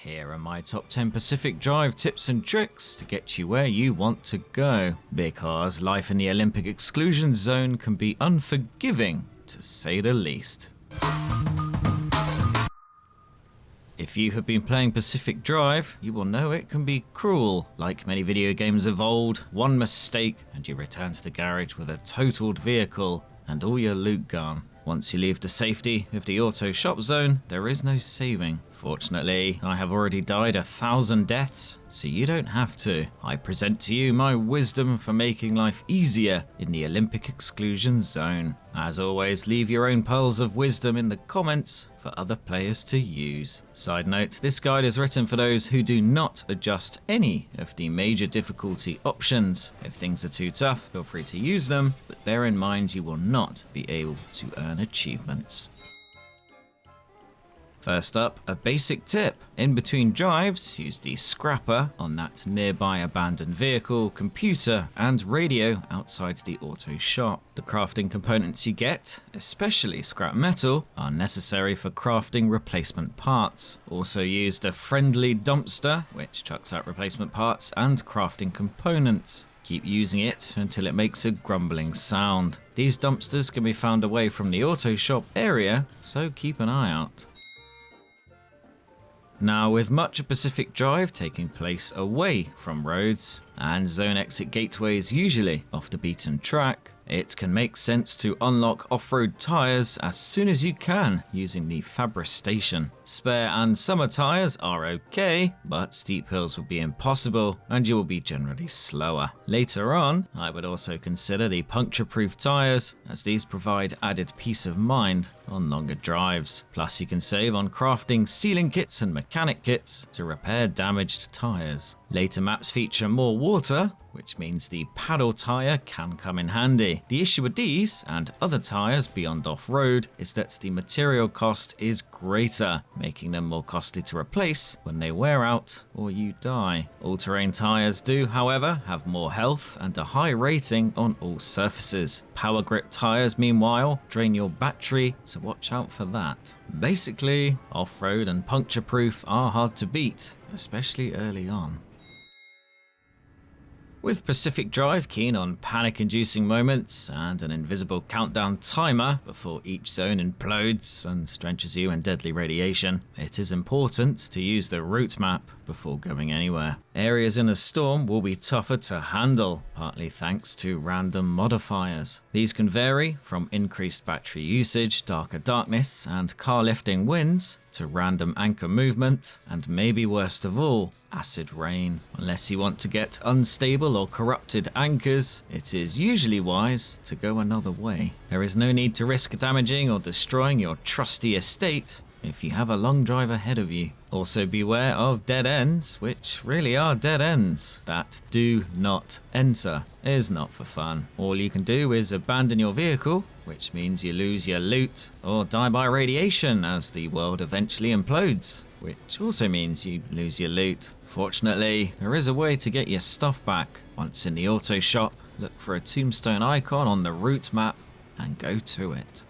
Here are my top 10 Pacific Drive tips and tricks to get you where you want to go, because life in the Olympic exclusion zone can be unforgiving, to say the least. If you have been playing Pacific Drive, you will know it can be cruel. Like many video games of old, one mistake and you return to the garage with a totaled vehicle and all your loot gone. Once you leave the safety of the auto shop zone, there is no saving. Fortunately, I have already died 1,000 deaths, so you don't have to. I present to you my wisdom for making life easier in the Olympic exclusion zone. As always, leave your own pearls of wisdom in the comments for other players to use. Side note, this guide is written for those who do not adjust any of the major difficulty options. If things are too tough, feel free to use them, but bear in mind you will not be able to earn achievements. First up, a basic tip. In between drives, use the scrapper on that nearby abandoned vehicle, computer, and radio outside the auto shop. The crafting components you get, especially scrap metal, are necessary for crafting replacement parts. Also use the friendly dumpster, which chucks out replacement parts and crafting components. Keep using it until it makes a grumbling sound. These dumpsters can be found away from the auto shop area, so keep an eye out. Now, with much of Pacific Drive taking place away from roads and zone exit gateways usually off the beaten track, it can make sense to unlock off-road tyres as soon as you can using the Fabra station. Spare and summer tyres are okay, but steep hills will be impossible and you will be generally slower. Later on, I would also consider the puncture-proof tyres, as these provide added peace of mind on longer drives. Plus you can save on crafting sealing kits and mechanic kits to repair damaged tyres. Later maps feature more water, which means the paddle tyre can come in handy. The issue with these and other tyres beyond off-road is that the material cost is greater, making them more costly to replace when they wear out or you die. All-terrain tyres do, however, have more health and a high rating on all surfaces. Power grip tyres, meanwhile, drain your battery, so watch out for that. Basically, off-road and puncture-proof are hard to beat, especially early on. With Pacific Drive keen on panic-inducing moments and an invisible countdown timer before each zone implodes and drenches you in deadly radiation, it is important to use the route map before going anywhere. Areas in a storm will be tougher to handle, partly thanks to random modifiers. These can vary from increased battery usage, darker darkness, and car-lifting winds, to random anchor movement, and maybe worst of all, acid rain. Unless you want to get unstable or corrupted anchors, it is usually wise to go another way. There is no need to risk damaging or destroying your trusty estate if you have a long drive ahead of you. Also beware of dead ends, which really are dead ends. That do not enter is not for fun. All you can do is abandon your vehicle, which means you lose your loot, or die by radiation as the world eventually implodes, which also means you lose your loot. Fortunately, there is a way to get your stuff back. Once in the auto shop, look for a tombstone icon on the route map and go to it.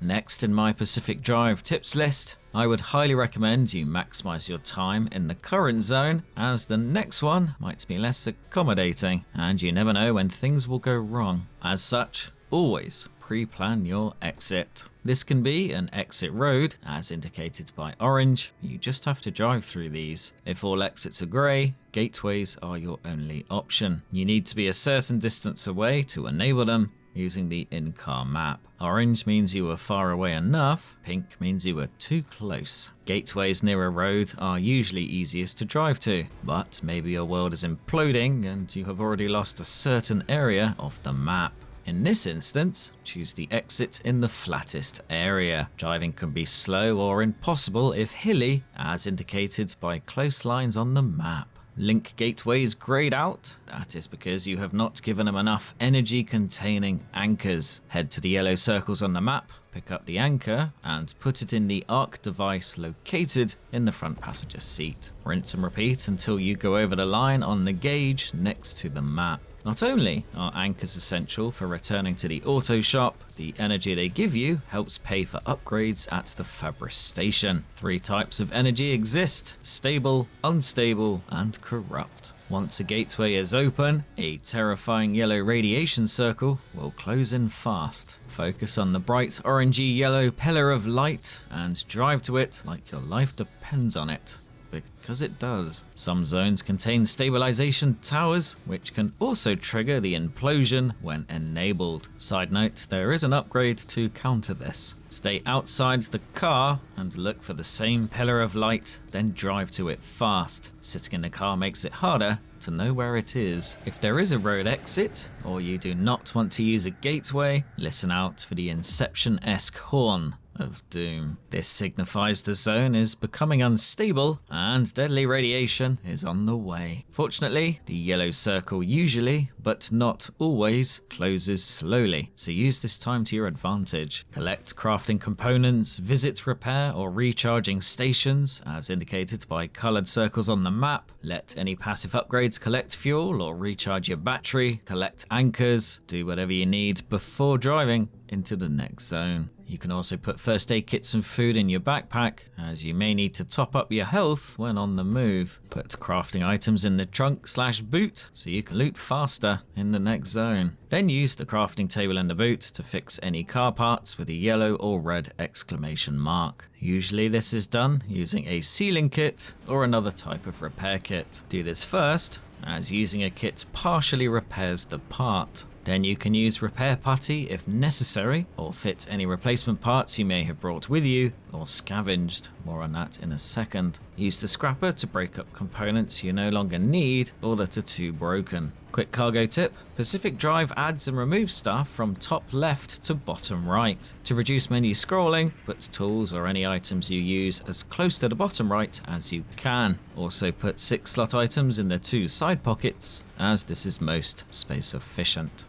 Next in my Pacific Drive tips list, I would highly recommend you maximize your time in the current zone, as the next one might be less accommodating and you never know when things will go wrong. As such, always pre-plan your exit. This can be an exit road, as indicated by orange. You just have to drive through these. If all exits are grey, gateways are your only option. You need to be a certain distance away to enable them, using the in-car map. Orange means you are far away enough, pink means you are too close. Gateways near a road are usually easiest to drive to, but maybe your world is imploding and you have already lost a certain area of the map. In this instance, choose the exit in the flattest area. Driving can be slow or impossible if hilly, as indicated by close lines on the map. Link gateways grayed out. That is because you have not given them enough energy-containing anchors. Head to the yellow circles on the map, pick up the anchor, and put it in the arc device located in the front passenger seat. Rinse and repeat until you go over the line on the gauge next to the map. Not only are anchors essential for returning to the auto shop, the energy they give you helps pay for upgrades at the Fabris station. 3 types of energy exist: stable, unstable, and corrupt. Once a gateway is open, a terrifying yellow radiation circle will close in fast. Focus on the bright orangey yellow pillar of light and drive to it like your life depends on it. Because it does. Some zones contain stabilization towers, which can also trigger the implosion when enabled. Side note, there is an upgrade to counter this. Stay outside the car and look for the same pillar of light, then drive to it fast. Sitting in the car makes it harder to know where it is. If there is a road exit, or you do not want to use a gateway, listen out for the Inception-esque horn of doom. This signifies the zone is becoming unstable and deadly radiation is on the way. Fortunately, the yellow circle usually, but not always, closes slowly, so use this time to your advantage. Collect crafting components, visit repair or recharging stations as indicated by coloured circles on the map, let any passive upgrades collect fuel or recharge your battery, collect anchors, do whatever you need before driving into the next zone. You can also put first aid kits and food in your backpack, as you may need to top up your health when on the move. Put crafting items in the trunk/boot so you can loot faster in the next zone. Then use the crafting table in the boot to fix any car parts with a yellow or red exclamation mark. Usually this is done using a sealing kit or another type of repair kit. Do this first, as using a kit partially repairs the part. Then you can use repair putty if necessary, or fit any replacement parts you may have brought with you, or scavenged. More on that in a second. Use the scrapper to break up components you no longer need or that are too broken. Quick cargo tip: Pacific Drive adds and removes stuff from top left to bottom right. To reduce menu scrolling, put tools or any items you use as close to the bottom right as you can. Also put 6 slot items in the 2 side pockets, as this is most space efficient.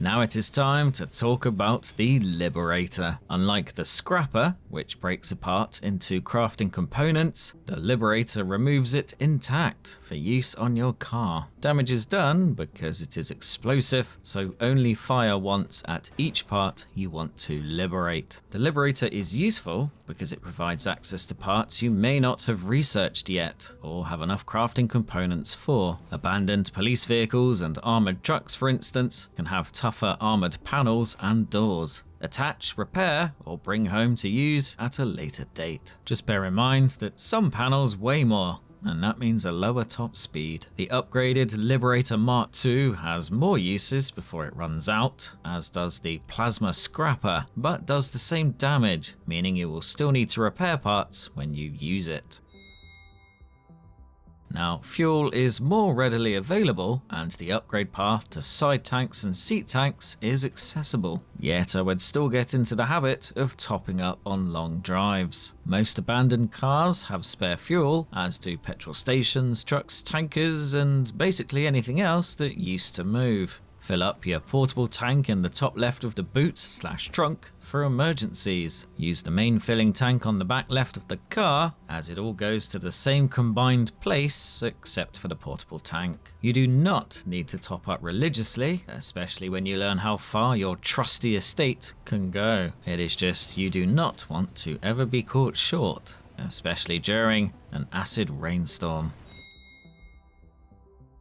Now it is time to talk about the Liberator. Unlike the Scrapper, which breaks apart into crafting components, the Liberator removes it intact for use on your car. Damage is done because it is explosive, so only fire once at each part you want to liberate. The Liberator is useful because it provides access to parts you may not have researched yet or have enough crafting components for. Abandoned police vehicles and armored trucks, for instance, can have tougher armored panels and doors. Attach, repair, or bring home to use at a later date. Just bear in mind that some panels weigh more, and that means a lower top speed. The upgraded Liberator Mark II has more uses before it runs out, as does the Plasma Scrapper, but does the same damage, meaning you will still need to repair parts when you use it. Now, fuel is more readily available, and the upgrade path to side tanks and seat tanks is accessible. Yet I would still get into the habit of topping up on long drives. Most abandoned cars have spare fuel, as do petrol stations, trucks, tankers, and basically anything else that used to move. Fill up your portable tank in the top left of the boot/trunk for emergencies. Use the main filling tank on the back left of the car, as it all goes to the same combined place except for the portable tank. You do not need to top up religiously, especially when you learn how far your trusty estate can go. It is just you do not want to ever be caught short, especially during an acid rainstorm.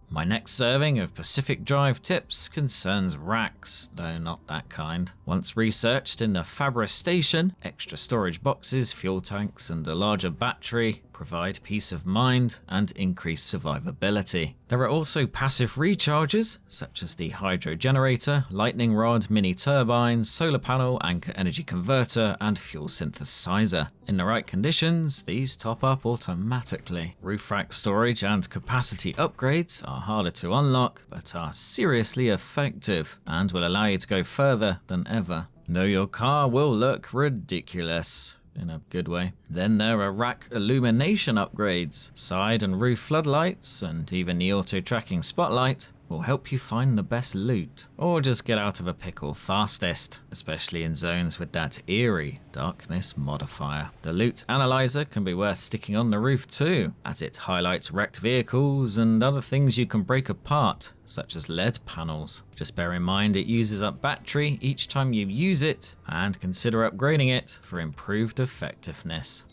My next serving of Pacific Drive tips concerns racks, though not that kind. Once researched in the Fabris station, extra storage boxes, fuel tanks, and a larger battery provide peace of mind and increase survivability. There are also passive recharges, such as the hydro generator, lightning rod, mini turbines, solar panel, anchor energy converter, and fuel synthesizer. In the right conditions, these top up automatically. Roof rack storage and capacity upgrades are harder to unlock, but are seriously effective, and will allow you to go further than ever. Though your car will look ridiculous, in a good way. Then there are rack illumination upgrades. Side and roof floodlights, and even the auto tracking spotlight, will help you find the best loot, or just get out of a pickle fastest, especially in zones with that eerie darkness modifier. The loot analyzer can be worth sticking on the roof too, as it highlights wrecked vehicles and other things you can break apart, such as LED panels. Just bear in mind it uses up battery each time you use it, and consider upgrading it for improved effectiveness.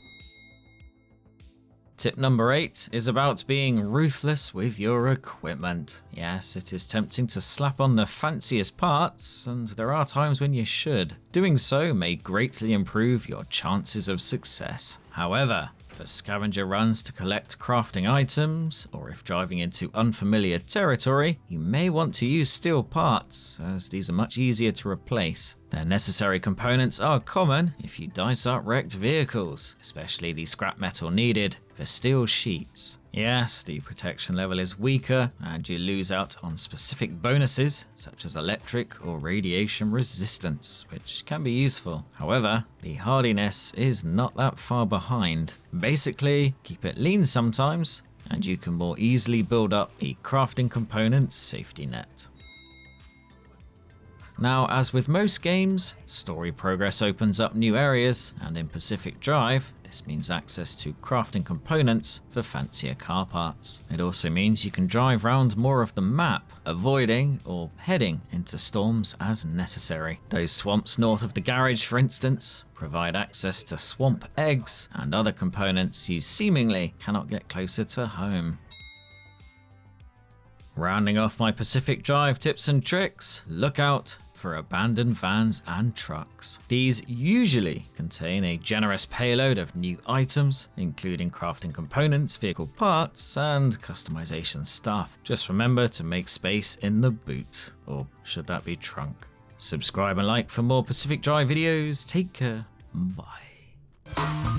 Tip number 8 is about being ruthless with your equipment. Yes, it is tempting to slap on the fanciest parts, and there are times when you should. Doing so may greatly improve your chances of success. However, for scavenger runs to collect crafting items, or if driving into unfamiliar territory, you may want to use steel parts, as these are much easier to replace. Their necessary components are common if you dice up wrecked vehicles, especially the scrap metal needed for steel sheets. Yes, the protection level is weaker, and you lose out on specific bonuses such as electric or radiation resistance, which can be useful. However, the hardiness is not that far behind. Basically, keep it lean sometimes, and you can more easily build up the crafting components safety net. Now, as with most games, story progress opens up new areas, and in Pacific Drive, this means access to crafting components for fancier car parts. It also means you can drive around more of the map, avoiding or heading into storms as necessary. Those swamps north of the garage, for instance, provide access to swamp eggs and other components you seemingly cannot get closer to home. Rounding off my Pacific Drive tips and tricks, look out for abandoned vans and trucks. These usually contain a generous payload of new items, including crafting components, vehicle parts, and customization stuff. Just remember to make space in the boot, or should that be trunk? Subscribe and like for more Pacific Drive videos. Take care. Bye.